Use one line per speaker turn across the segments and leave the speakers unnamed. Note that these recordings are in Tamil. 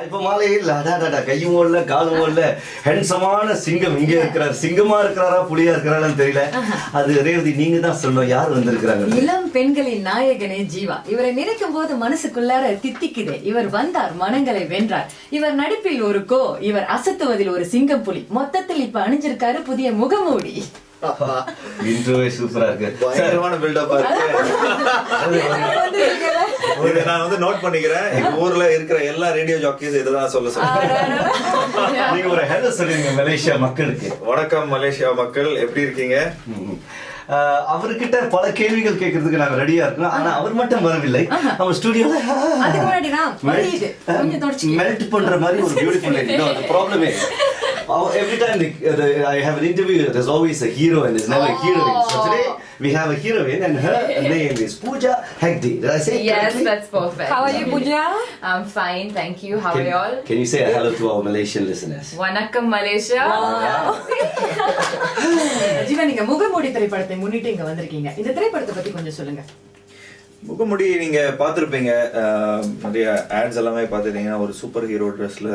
இப்ப மாலையே இல்ல அடாடா கையும் ஓடல காலும் ஓடல ஹேண்ட்ஸமான சிங்கம் இங்க இருக்கிறார். சிங்கமா இருக்கிறாரா புலியா இருக்கிறாரான்னு தெரியல. அது ரேவதி நீங்க தான் சொல்லணும் யார் வந்திருக்கிறாங்க.
இளம் பெண்களின் நாயகனே ஜீவா. இவரை நினைக்கும் போது மனசுக்குள்ளார தித்திக்குதே. இவர் வந்தார், மனங்களை வென்றார். இவர் நடிப்பில் ஒரு கோ, இவர் அசத்துவதில் ஒரு சிங்கம் புலி. மொத்தத்தில் இப்ப அணிஞ்சிருக்காரு புதிய முகமூடி.
இன்ட்ரோவே சூப்பரா இருக்கு.
பயங்கரமான பில்டப்பா இருக்கு. இதை நான் வந்து நோட் பண்ணிக்கிறேன். எங்க ஊர்ல இருக்கிற எல்லா ரேடியோ ஜாக்கீஸ் இதுதான் சொல்ல
நீங்க ஒரு ஹலோ சொல்லுங்க மலேசியா மக்களுக்கு.
வணக்கம் மலேசியா மக்கள், எப்படி இருக்கீங்க?
அவர்கிட்ட பல கேள்விகள் கேட்கறதுக்கு நாங்க ரெடியா இருக்கோம். ஆனா அவர் மட்டும் வரவில்லை. நம்ம ஸ்டுடியோல மெல்ட் பண்ற மாதிரி ஒரு beautiful lady. No, the problem is every time I have an interview, there's always a hero and there's never a heroine. So today we have a heroine and her name is Pooja Hegde. Did I say it correctly?
Yes, that's perfect.
How are you, Pooja?
I'm fine, thank you. How are you all?
Can you say a hello to our Malaysian listeners?
Vanakkam Malaysia.
Jeeva, நீங்க முகமூடி திரைப்படத்தை முன்னிட்டு இங்க வந்திருக்கீங்க. இந்த திரைப்படத்தை பத்தி கொஞ்சம் சொல்லுங்க.
முகமுடி நீங்க பாத்திருப்பீங்க, நிறைய ஆட்ஸ் எல்லாமே பாத்துட்டீங்கன்னா ஒரு சூப்பர் ஹீரோ ட்ரெஸ்ல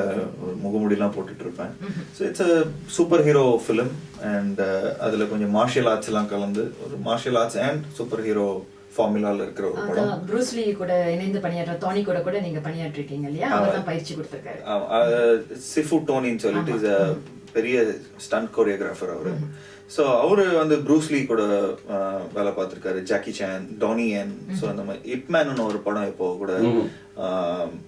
முகமுடி எல்லாம் போட்டுட்டு இருப்பேன். So it's a super hero film and அதுல கொஞ்சம் மார்ஷியல் ஆர்ட்ஸ் எல்லாம் கலந்து ஒரு martial arts and super hero ஃபார்முலால இருக்கிற ஒரு படம்.
ப்ரூஸ் லீ கூட இணைந்து பணியாற்ற டோனி கூட நீங்க பணியாற்றிருக்கீங்க இல்லையா? அவர் தான் பயிற்சி கொடுத்திருக்காரு.
சிஃபு டோனின்னு சொல்லிட்டு இஸ் a பெரிய ஸ்டண்ட் கோரியோகிராஃபர் அவரு. ஸோ அவரு வந்து ப்ரூஸ் லீ கூட வேலை பார்த்திருக்காரு, Jackie Chan, Tony and so அந்த மாதிரி இப்மேன் ஒரு படம் இப்போ கூட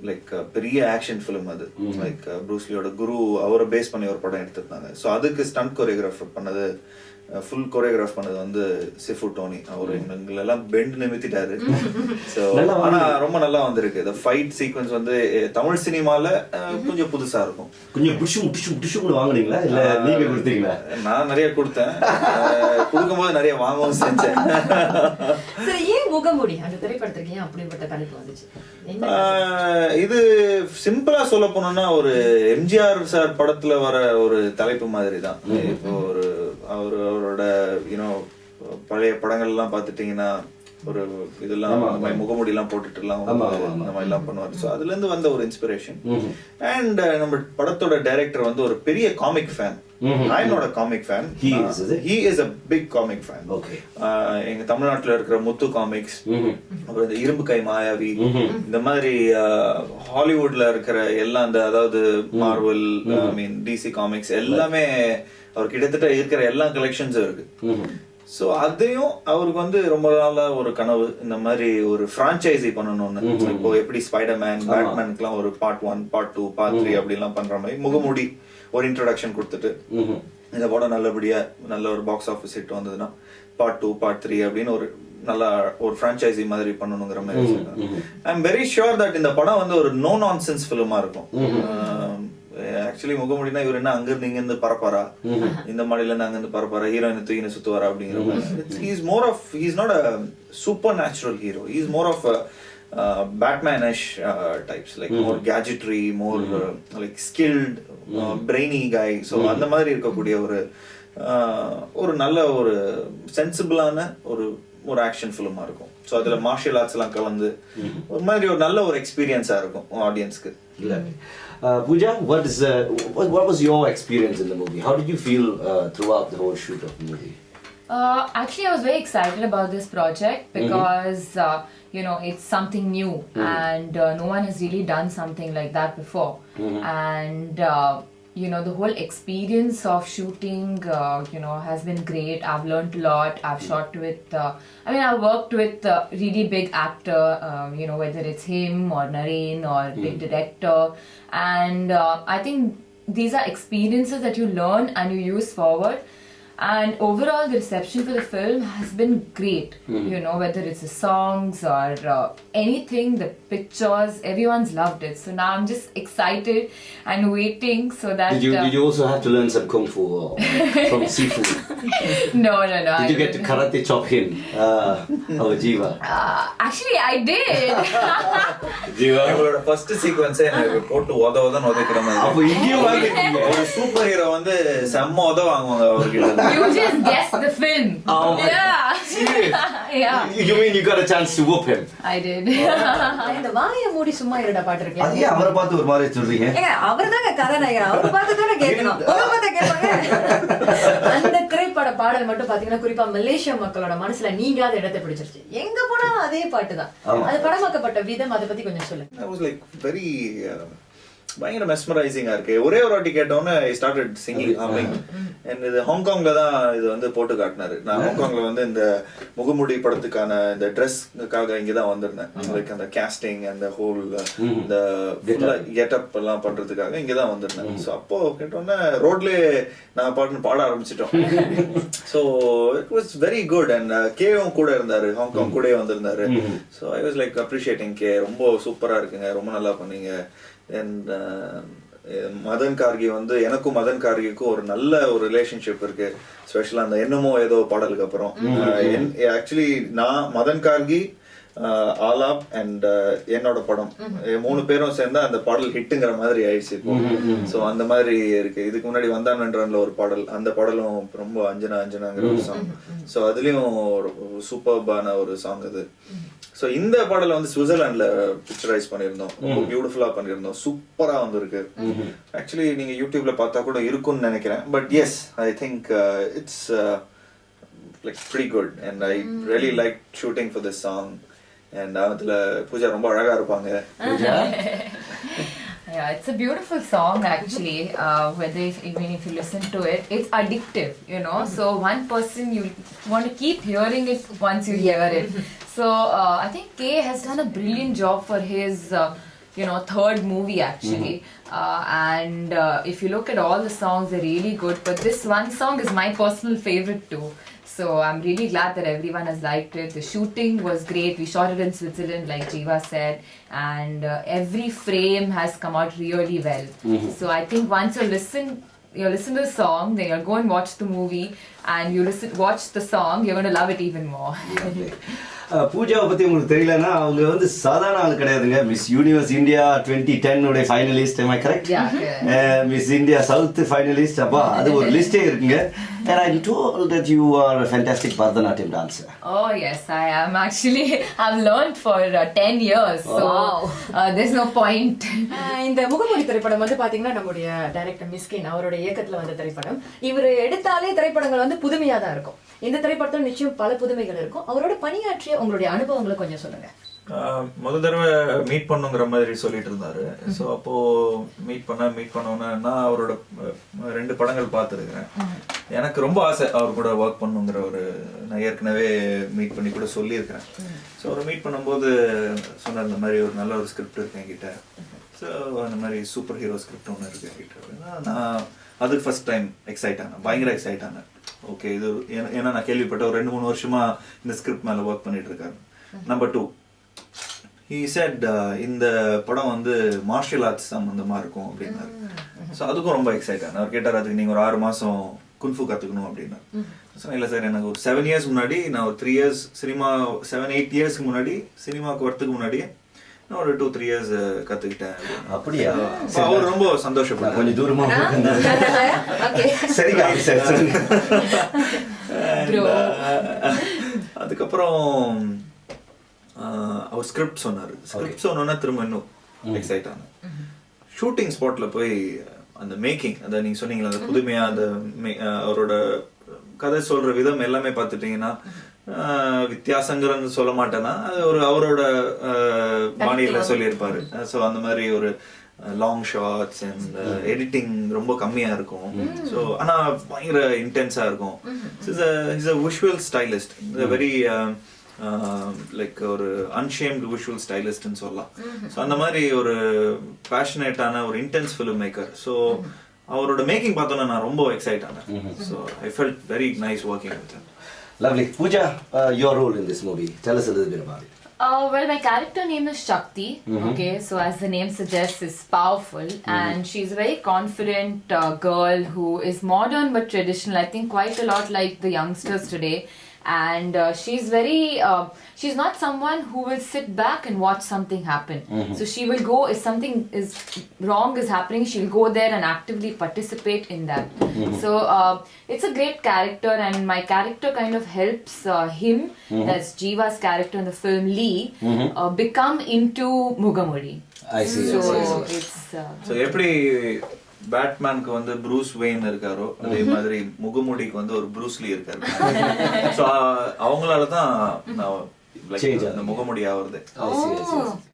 லைக் பெரிய ஆக்ஷன் ஃபிலிம் அது. லைக் ப்ரூஸ் லீயோட குரு அவரை பேஸ் பண்ணி ஒரு படம் எடுத்திருந்தாங்க. ஸோ அதுக்கு ஸ்டண்ட் கோரியோகிராஃபர் பண்ணது, ஃபுல் கோரியோகிராஃப் பண்ணது வந்து சிஃபு டோனி. அவரு எங்களெல்லாம் பெண்ட் நிமித்திட்டாரு. ஸோ ஆனா ரொம்ப நல்லா வந்திருக்கு. இந்த ஃபைட் சீக்வன்ஸ் வந்து தமிழ் சினிமால கொஞ்சம் புதுசா இருக்கும்.
கொஞ்சம் புஷு வாங்குனீங்களா இல்ல நீங்க கொடுத்தீங்களா?
நான் நிறைய கொடுத்தேன், கொடுக்கும்போது நிறைய வாங்கவும் செஞ்சேன்.
சரி, ஏன் முகமூடி அந்த திரைப்படத்துக்கு ஏன் அப்படிப்பட்ட தலைப்பு வந்துச்சு?
இது சிம்பிளா சொல்ல போனோம்னா ஒரு எம்ஜிஆர் சார் படத்துல வர ஒரு தலைப்பு மாதிரி தான். இப்போ ஒரு அவரோட யூனோ பழைய படங்கள் எல்லாம் பாத்துட்டீங்கன்னா ஒரு இதெல்லாம் முகமூடி எல்லாம் போட்டுட்டு எல்லாம் இந்த மாதிரி எல்லாம் பண்ணுவாரு. ஸோ அதுல இருந்து வந்த ஒரு இன்ஸ்பிரேஷன். அண்ட் நம்ம படத்தோட டைரக்டர் வந்து ஒரு பெரிய காமிக் ஃபேன். நாயனோட comic fan. He is a big comic fan. எங்க தமிழ்நாட்டுல இருக்கிற முத்து காமிக்ஸ், அப்புறம் இந்த இரும்பு கை மாயாவி, இந்த மாதிரி ஹாலிவுட்ல இருக்கிற எல்லாம் அந்த அதாவது மார்வல், ஐ மீன் டிசி காமிக்ஸ் எல்லாமே அவர் கிட்டத்தட்ட இருக்கிற எல்லா கலெக்ஷன்ஸும் இருக்கு. ஸோ அதையும் அவருக்கு வந்து ரொம்ப நாளா ஒரு கனவு, இந்த மாதிரி ஒரு பிரான்ச்சைசி பண்ணணும்னு. இப்போ எப்படி ஸ்பைடர்மேன், பேட்மேனுக்குலாம் ஒரு பார்ட் 1, பார்ட் 2, பார்ட் 3 அப்படிலாம் பண்ற மாதிரி முகமூடி ஒரு இன்ட்ரோடக்ஷன் கொடுத்துட்டு இந்த படம் நல்லபடியா நல்ல ஒரு பாக்ஸ் ஆஃபீஸ் ஹிட் வந்ததுன்னா பார்ட் 2, பார்ட் 3 அப்படின்னு ஒரு நல்லா ஒரு பிரான்ச்சைசி மாதிரி பண்ணணுங்கிற மாதிரி. I am very sure that இந்த படம் வந்து ஒரு நோ நான்சென்ஸ் ஃபிலிமா இருக்கும். ஆக்சுவலி முகமூடினா இவர் என்ன அங்கிருந்து இங்க இருந்து பரப்பாரா, இந்த மாடியில இருந்து அங்கிருந்து பரப்பாரா, ஹீரோயினை தூக்கின சுத்துவாரா அப்படிங்கிற மாதிரி. He's not a supernatural hero. He's more of a Batman-ish types, like more gadgetry, more like skilled, brainy guy. So அந்த மாதிரி இருக்கக்கூடிய ஒரு நல்ல ஒரு சென்சிபிளான ஒரு ஆக்ஷன் ஃபிலிமா இருக்கும். ஸோ அதுல மார்ஷியல் ஆர்ட்ஸ் எல்லாம் கலந்து ஒரு மாதிரி ஒரு நல்ல ஒரு எக்ஸ்பீரியன்ஸா இருக்கும் ஆடியன்ஸ்க்கு.
இல்ல Pooja, what was your experience in the movie? How did you feel throughout the whole shoot of the movie?
Actually, I was very excited about this project because you know, it's something new and no one has really done something like that before. And you know, the whole experience of shooting you know, has been great. I've learned a lot. I've shot with I've worked with really big actor, you know, whether it's him or Naren or the director, and I think these are experiences that you learn and you use forward. And overall, the reception for the film has been great. You know, whether it's the songs or anything, the pictures, everyone's loved it. So now I'm just excited and waiting so that.
Did you also have to learn some kung fu from Sifu?
No.
Did you get to karate chop him? Jeeva.
Actually, I did.
Jeeva.
எங்களோட ஃபர்ஸ்ட் சீக்வென்ஸே எனக்கு போட்டு உதவுற மாதிரி.
அப்போ இங்கேயும் வாங்கிட்டீங்க.
ஒரு சூப்பர் ஹீரோ வந்து செம்ம உத வாங்குவாங்க அவர்கிட்ட.
You just guessed the film.
Oh my
yeah.
Serious?
Yeah,
You mean you got a chance to whoop him?
I did.
இந்த வாயை மூடி சும்மா இருடா பாட்டு
அது
இருக்குல்ல
ஏன் அவரை பார்த்து ஒரு மாதிரி சொல்றீங்க?
ஏங்க அவர்தாங்க கதாநாயகன், அவர் பார்த்து தானே கேட்கணும், உங்களை பார்த்தா கேட்பாங்க. அந்த திரைப்பட பாடல் மட்டும் பாத்தீங்கன்னா குறிப்பா மலேசியா மக்களோட மனசுல நீங்காத இடத்தை பிடிச்சிருச்சு. எங்க போனாலும் அதே பாட்டு தான். அது படமாக்கப்பட்ட விதம் அதை பத்தி கொஞ்சம் சொல்லுங்க.
I was like very பயங்கர மெஸ்மரைசிங்கா இருக்கு. ஒரே ஒரு வாட்டி கேட்டோன்னே I started singing humming. And இது ஹாங்காங்ல தான் இது வந்து போட்டு காட்டினாரு. நான் ஹாங்காங்ல வந்து இந்த முகமுடி படத்துக்கான இந்த ட்ரெஸ்க்காக இங்க தான் வந்திருந்தேன். லைக் அந்த கேஸ்டிங் அந்த ஹோல் இந்த கெட்டப் எல்லாம் பண்றதுக்காக இங்க தான் வந்திருந்தேன். ஸோ அப்போ கேட்டோன்னே ரோட்லயே நான் பாட ஆரம்பிச்சிட்டோம். So it was very good. And கேவும் கூட இருந்தாரு, ஹாங்காங் கூட வந்திருந்தாரு. So I was like appreciating Kay. ரொம்ப சூப்பரா இருக்குங்க, ரொம்ப நல்லா பண்ணீங்க. அண்ட் மதன் கார்கி வந்து எனக்கும் மதன் கார்கிக்கும் ஒரு நல்ல ஒரு ரிலேஷன்ஷிப் இருக்கு. ஸ்பெஷலா அந்த என்னமோ ஏதோ பாடலுக்கு அப்புறம் ஆக்சுவலி நான் மதன் கார்கி ஆலாப் அண்ட் என்னோட படம் 3 பேரும் சேர்ந்தா அந்த பாடல் ஹிட்டுங்கிற மாதிரி ஆயிடுச்சு இப்போ. ஸோ அந்த மாதிரி இருக்கு. இதுக்கு முன்னாடி வந்தான் வென்றான்ல ஒரு பாடல், அந்த பாடலும் ரொம்ப அஞ்சனாங்கிற ஒரு சாங். ஸோ அதுலயும் சூப்பர்பான ஒரு சாங் அது. ஸோ இந்த பாடலை வந்து சுவிட்சர்லாண்ட்ல பிக்சரைஸ் பண்ணியிருந்தோம். ரொம்ப பியூட்டிஃபுல்லா பண்ணியிருந்தோம். சூப்பரா வந்திருக்கு. ஆக்சுவலி நீங்க யூடியூப்ல பார்த்தா கூட இருக்கும்னு நினைக்கிறேன். But yes, I think it's like pretty good and I really like shooting for this song. And அதுல பூஜா ரொம்ப அழகா இருப்பாங்க. Pooja
Yeah, it's a beautiful song actually. Even if you listen to it, it's addictive, you know. So one person, you want to keep hearing it once you hear it. So I think K has done a brilliant job for his third movie actually. And if you look at all the songs, they're really good. But this one song is my personal favorite too. So I'm really glad that everyone has liked it. The shooting was great. We shot it in Switzerland, like Jiva said, and every frame has come out really well. So I think once you listen to the song, then you'll go and watch the movie, and watch the song, you're going to love it even more.
பூஜாவை பத்தி உங்களுக்கு தெரியலன்னா அவங்க வந்து சாதாரண ஆள் கிடையாதுங்க. மிஸ் யூனிவர்ஸ் இந்தியா 2010 உடைய finalist. am I correct? Miss India south finalist. அப்பா அது ஒரு லிஸ்டே இருக்குங்க. And I'm told that you are a fantastic Bharatanatyam dancer.
Oh yes, I am actually. I've learned for 10 years, so there's no point.
இந்த முகமூடி திரைப்படம் வந்து பாத்தீங்கன்னா நம்முடைய டைரக்டர் மிஸ்கின் அவருடைய இயக்கத்துல வந்த திரைப்படம். இவர் எடுத்தாலே திரைப்படங்கள் வந்து புதுமையா தான் இருக்கும். இந்த திரைப்படத்துல நிச்சயம் பல புதுமைகள் இருக்கும். அவரோட பணியாற்றிய உங்களுடைய அனுபவங்களை கொஞ்சம் சொல்லுங்க.
முதல் தடவை மீட் பண்ணுங்கிற மாதிரி சொல்லிட்டு இருந்தாரு. ஸோ அப்போ மீட் பண்ணோன்னா நான் அவரோட 2 படங்கள் பார்த்துருக்கிறேன். எனக்கு ரொம்ப ஆசை அவர் கூட ஒர்க் பண்ணுங்கிற நான் ஏற்கனவே மீட் பண்ணி கூட சொல்லியிருக்கிறேன். ஸோ அவர் மீட் பண்ணும்போது சொன்னார் இந்த மாதிரி ஒரு நல்ல ஒரு ஸ்கிரிப்ட் இருக்கு என்கிட்ட. ஸோ அந்த மாதிரி சூப்பர் ஹீரோ ஸ்கிரிப்ட் ஒன்று இருக்கு என்கிட்ட. நான் அதுக்கு ஃபர்ஸ்ட் டைம் எக்ஸைட் ஆனேன், பயங்கர எக்ஸைட் ஆனேன். ஓகே, இது ஏன்னா நான் கேள்விப்பட்ட ஒரு 2-3 வருஷமா இந்த ஸ்கிரிப்ட் மேலே ஒர்க் பண்ணிட்டு இருக்காரு. நம்பர் 2, he said இந்த படம் வந்து மார்ஷியல் ஆர்ட்ஸ் சம்பந்தமா இருக்கும் அப்படின்னாரு. ஸோ அதுக்கும் ரொம்ப எக்ஸைட் ஆனேன். அவர் கேட்டார் அதுக்கு நீங்க ஒரு 6 மாசம் குன்ஃபு கத்துக்கணும் அப்படின்னா. இல்லை சார், எனக்கு ஒரு 7 years முன்னாடி, நான் ஒரு 3 years சினிமா 7-8 yearsக்கு முன்னாடி சினிமாவுக்கு வரத்துக்கு முன்னாடியே நான் ஒரு 2-3 years கத்துக்கிட்டேன். அப்படியா? அவர் ரொம்ப சந்தோஷப்பட்டார். கொஞ்சம் தூரமா சரி. அதுக்கப்புறம் அவர் ஸ்கிரிப்ட் சொன்னாரு. ஸ்கிரிப்ட் சொன்னோன்னா திரும்ப இன்னும் எக்ஸைட் ஆனேன். ஷூட்டிங் ஸ்பாட்ல போய் அந்த மேக்கிங், அந்த நீங்க சொன்னீங்களா அந்த புதுமையா அந்த அவரோட கதை சொல்ற விதம் எல்லாமே பார்த்துட்டீங்கன்னா வித்தியாசங்கிறது சொல்ல மாட்டேன்னா அது அவரோட பாணியில சொல்லியிருப்பாரு. ஸோ அந்த மாதிரி ஒரு லாங் ஷாட்ஸ் அண்ட் எடிட்டிங் ரொம்ப கம்மியா இருக்கும். ஸோ ஆனா பயங்கர இன்டென்ஸா இருக்கும். Is a visual stylist, very like ஒரு அன்ஷேம்டு விஷுவல் ஸ்டைலிஸ்ட்னு சொல்லலாம். ஸோ அந்த மாதிரி ஒரு பேஷனேட்டான ஒரு இன்டென்ஸ் ஃபிலிம் மேக்கர். ஸோ அவரோட மேக்கிங் பார்த்தோன்னா நான் ரொம்ப எக்ஸைட் ஆனேன். So I felt very nice working with him.
Lovely. Pooja, your role in this movie. Tell us a little bit about it.
Well, my character name is Shakti. Okay, so as the name suggests, is powerful, and she's a very confident girl who is modern but traditional. I think quite a lot like the youngsters today. and she's very she's not someone who will sit back and watch something happen. So she will go, if something is wrong is happening, she'll go there and actively participate in that. So it's a great character, and my character kind of helps him, that's Jeeva's character in the film Lee, become into Mugamudi.
I see.
So
I see.
it's
So எப்படி பேட்மேனுக்கு வந்து ப்ரூஸ் வெயின் இருக்காரோ அதே மாதிரி முகமுடிக்கு வந்து ஒரு ப்ரூஸ்லி இருக்காரு. ஸோ அவங்களால தான் நான்
Change
இந்த முகமுடி ஆகுறது.
I see.